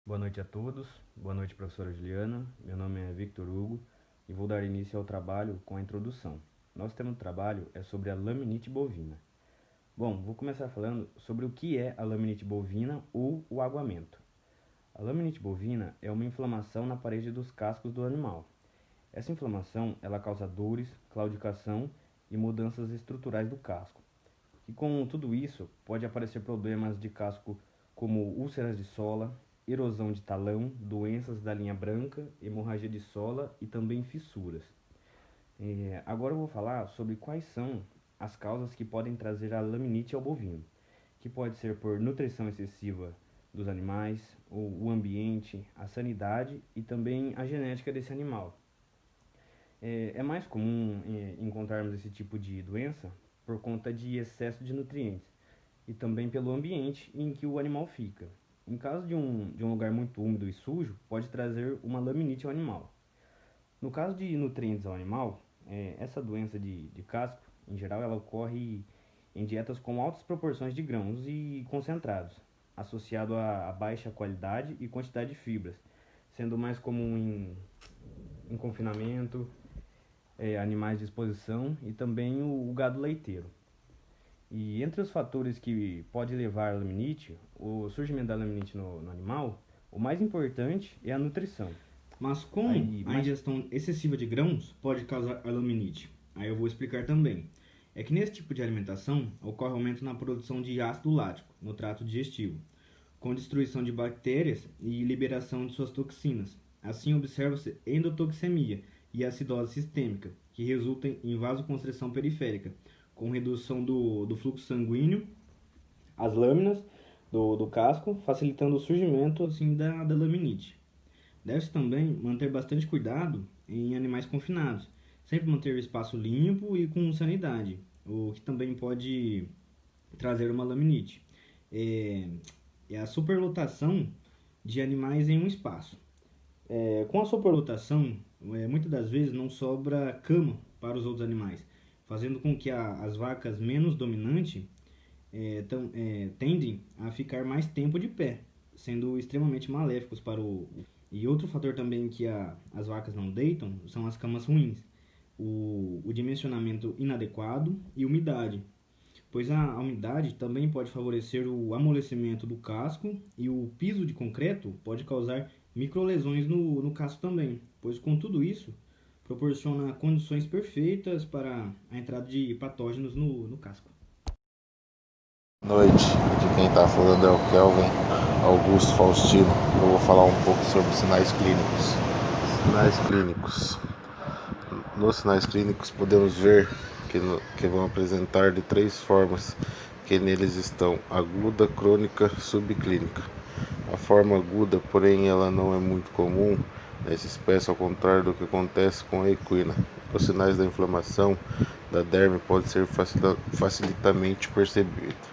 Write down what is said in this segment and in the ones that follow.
Boa noite a todos. Boa noite, professora Juliana. Meu nome é Victor Hugo e vou dar início ao trabalho com a introdução. Nosso tema do trabalho é sobre a laminite bovina. Bom, vou começar falando sobre o que é a laminite bovina ou o aguamento. A laminite bovina é uma inflamação na parede dos cascos do animal. Essa inflamação, ela causa dores, claudicação e mudanças estruturais do casco. E com tudo isso, pode aparecer problemas de casco como úlceras de sola, erosão de talão, doenças da linha branca, hemorragia de sola e também fissuras. Agora eu vou falar sobre quais são as causas que podem trazer a laminite ao bovino, que pode ser por nutrição excessiva dos animais, o ambiente, a sanidade e também a genética desse animal. É mais comum encontrarmos esse tipo de doença por conta de excesso de nutrientes e também pelo ambiente em que o animal fica. Em caso de um lugar muito úmido e sujo, pode trazer uma laminite ao animal. No caso de nutrientes ao animal, essa doença de casco, em geral, ela ocorre em dietas com altas proporções de grãos e concentrados, associado a baixa qualidade e quantidade de fibras, sendo mais comum em confinamento, animais de exposição e também o gado leiteiro. E entre os fatores que pode levar à laminite, o surgimento da laminite no animal, o mais importante é a nutrição. Mas como Aí, a mas ingestão excessiva de grãos pode causar a laminite? Aí eu vou explicar também. É que nesse tipo de alimentação ocorre aumento na produção de ácido lático no trato digestivo, com destruição de bactérias e liberação de suas toxinas. Assim, observa-se endotoxemia e acidose sistêmica, que resultam em vasoconstrição periférica, com redução do fluxo sanguíneo, as lâminas do casco, facilitando o surgimento assim, da laminite. Deve-se também manter bastante cuidado em animais confinados, sempre manter o espaço limpo e com sanidade, o que também pode trazer uma laminite. É, é a superlotação de animais em um espaço. Com a superlotação, muitas das vezes não sobra cama para os outros animais, fazendo com que as vacas menos dominantes tendem a ficar mais tempo de pé, sendo extremamente maléficos para o. E outro fator também que as vacas não deitam são as camas ruins, o dimensionamento inadequado e umidade, pois a umidade também pode favorecer o amolecimento do casco e o piso de concreto pode causar microlesões no casco também, pois com tudo isso proporciona condições perfeitas para a entrada de patógenos no casco. Noite, de quem está falando é o Kelvin Augusto Faustino. Eu vou falar um pouco sobre sinais clínicos. Sinais clínicos. Nos sinais clínicos podemos ver que vão apresentar de três formas, que neles estão aguda, crônica, subclínica. A forma aguda, porém, ela não é muito comum nessa espécie, ao contrário do que acontece com a equina. Os sinais da inflamação da derme podem ser facilitamente percebidos,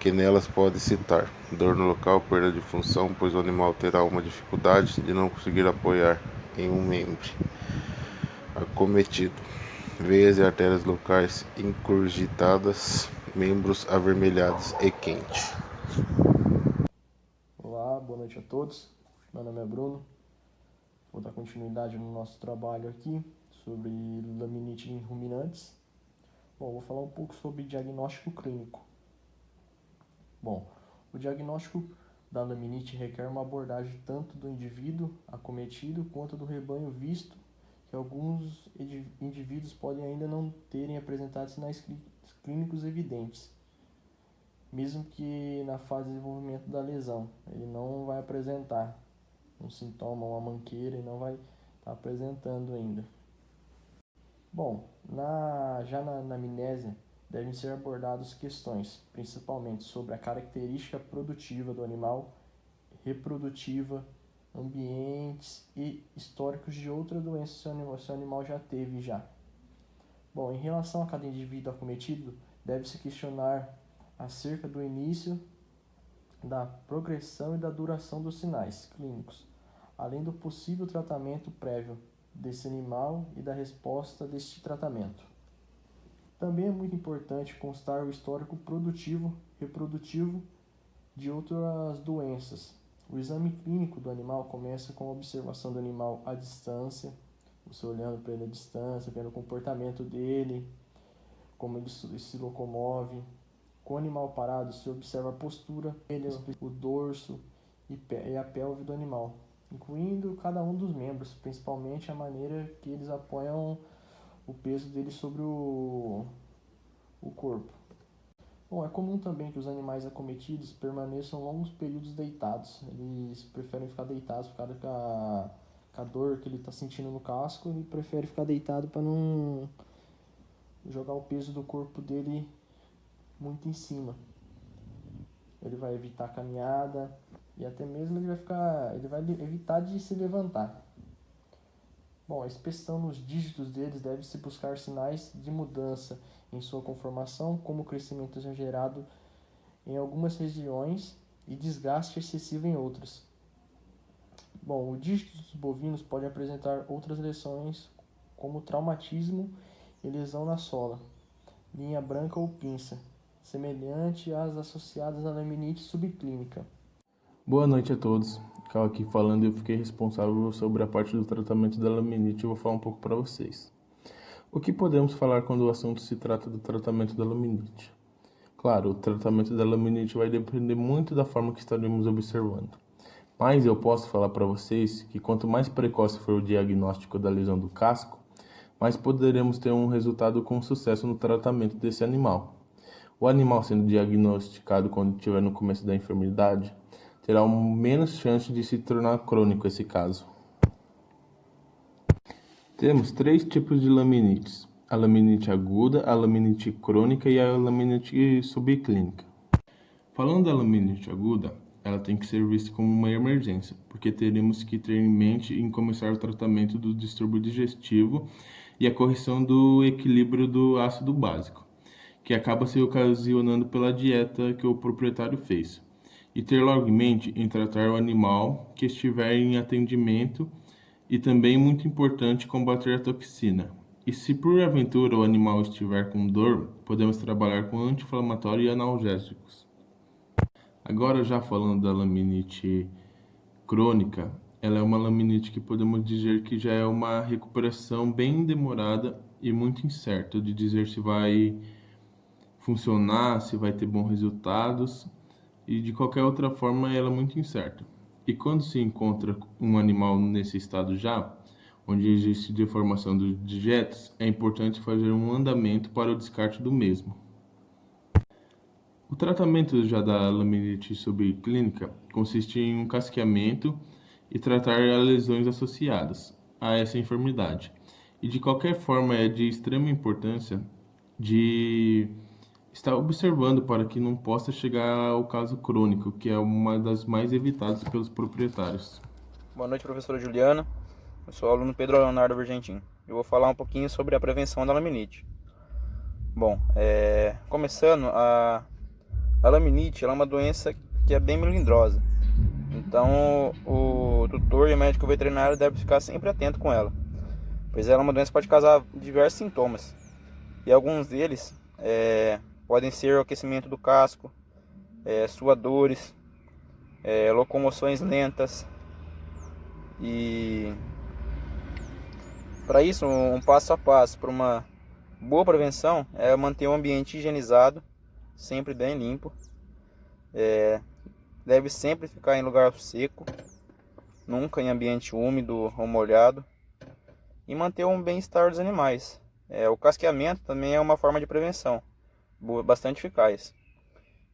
que nelas pode citar dor no local, perda de função, pois o animal terá uma dificuldade de não conseguir apoiar em um membro acometido, veias e artérias locais incurgitadas, membros avermelhados e quente. Olá, boa noite a todos. Meu nome é Bruno. Vou dar continuidade no nosso trabalho aqui sobre laminite em ruminantes. Bom, vou falar um pouco sobre diagnóstico clínico. Bom, o diagnóstico da laminite requer uma abordagem tanto do indivíduo acometido quanto do rebanho, visto que alguns indivíduos podem ainda não terem apresentado sinais clínicos evidentes, mesmo que na fase de desenvolvimento da lesão. Ele não vai apresentar um sintoma, uma manqueira, e não vai estar apresentando ainda. Bom, já na amnésia devem ser abordadas questões, principalmente sobre a característica produtiva do animal, reprodutiva, ambientes e históricos de outras doenças que seu animal já teve já. Bom, em relação a cada indivíduo acometido, deve-se questionar acerca do início, da progressão e da duração dos sinais clínicos, além do possível tratamento prévio desse animal e da resposta deste tratamento. Também é muito importante constar o histórico produtivo, reprodutivo de outras doenças, O exame clínico do animal começa com a observação do animal à distância, você olhando para ele à distância, vendo o comportamento dele, como ele se locomove. Com o animal parado, se observa a postura, o dorso e a pelve do animal, incluindo cada um dos membros, principalmente a maneira que eles apoiam o peso deles sobre o corpo. Bom, é comum também que os animais acometidos permaneçam longos períodos deitados. Eles preferem ficar deitados por causa da dor que ele está sentindo no casco. Ele prefere ficar deitado para não jogar o peso do corpo dele muito em cima. Ele vai evitar a caminhada e até mesmo ele vai evitar de se levantar. Bom, a inspeção nos dígitos deles deve-se buscar sinais de mudança em sua conformação, como o crescimento exagerado em algumas regiões e desgaste excessivo em outras. Bom, o dígito dos bovinos pode apresentar outras lesões, como traumatismo e lesão na sola, linha branca ou pinça, semelhante às associadas à laminite subclínica. Boa noite a todos. Cal aqui falando, eu fiquei responsável sobre a parte do tratamento da laminite e vou falar um pouco para vocês. O que podemos falar quando o assunto se trata do tratamento da laminite? Claro, o tratamento da laminite vai depender muito da forma que estaremos observando. Mas eu posso falar para vocês que quanto mais precoce for o diagnóstico da lesão do casco, mais poderemos ter um resultado com sucesso no tratamento desse animal. O animal sendo diagnosticado quando estiver no começo da enfermidade, terá menos chance de se tornar crônico esse caso. Temos 3 tipos de laminites: a laminite aguda, a laminite crônica e a laminite subclínica. Falando da laminite aguda, ela tem que ser vista como uma emergência, porque teremos que ter em mente em começar o tratamento do distúrbio digestivo e a correção do equilíbrio do ácido básico, que acaba se ocasionando pela dieta que o proprietário fez. E ter logo em mente em tratar o animal que estiver em atendimento e também muito importante combater a toxina. E se por aventura o animal estiver com dor, podemos trabalhar com anti-inflamatório e analgésicos. Agora já falando da laminite crônica, ela é uma laminite que podemos dizer que já é uma recuperação bem demorada e muito incerta de dizer se vai funcionar, se vai ter bons resultados. E de qualquer outra forma ela é muito incerta. E quando se encontra um animal nesse estado já, onde existe deformação dos digetos, é importante fazer um andamento para o descarte do mesmo. O tratamento já da laminite subclínica consiste em um casqueamento e tratar as lesões associadas a essa enfermidade. E de qualquer forma é de extrema importância de está observando para que não possa chegar ao caso crônico, que é uma das mais evitadas pelos proprietários. Boa noite, professora Juliana. Eu sou o aluno Pedro Leonardo Vergentin. Eu vou falar um pouquinho sobre a prevenção da laminite. Bom, começando, a laminite ela é uma doença que é bem melindrosa. Então, o tutor e o médico veterinário devem ficar sempre atento com ela, pois ela é uma doença que pode causar diversos sintomas. E alguns deles podem ser o aquecimento do casco, suadores, locomoções lentas. E para isso, um passo a passo para uma boa prevenção é manter o ambiente higienizado, sempre bem limpo. Deve sempre ficar em lugar seco, nunca em ambiente úmido ou molhado. E manter um bem-estar dos animais. O casqueamento também é uma forma de prevenção bastante eficaz.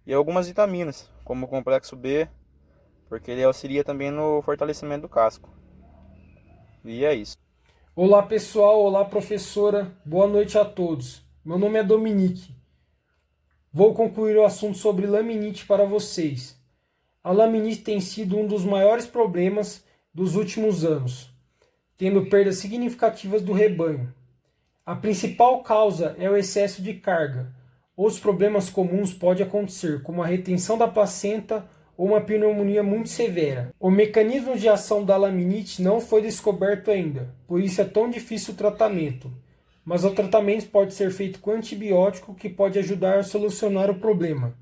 E algumas vitaminas, como o complexo B, porque ele auxilia também no fortalecimento do casco. E é isso. Olá pessoal, olá professora, boa noite a todos. Meu nome é Dominique. Vou concluir o assunto sobre laminite para vocês. A laminite tem sido um dos maiores problemas dos últimos anos, tendo perdas significativas do rebanho. A principal causa é o excesso de carga. Outros problemas comuns podem acontecer, como a retenção da placenta ou uma pneumonia muito severa. O mecanismo de ação da laminite não foi descoberto ainda, por isso é tão difícil o tratamento. Mas o tratamento pode ser feito com antibiótico que pode ajudar a solucionar o problema.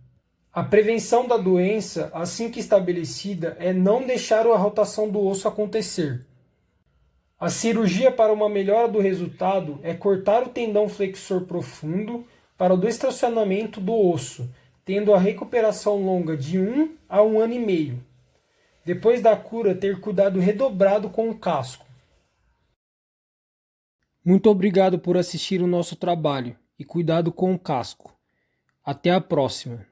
A prevenção da doença, assim que estabelecida, é não deixar a rotação do osso acontecer. A cirurgia para uma melhora do resultado é cortar o tendão flexor profundo para o destracionamento do osso, tendo a recuperação longa de 1 a 1 ano e meio. Depois da cura, ter cuidado redobrado com o casco. Muito obrigado por assistir o nosso trabalho e cuidado com o casco. Até a próxima!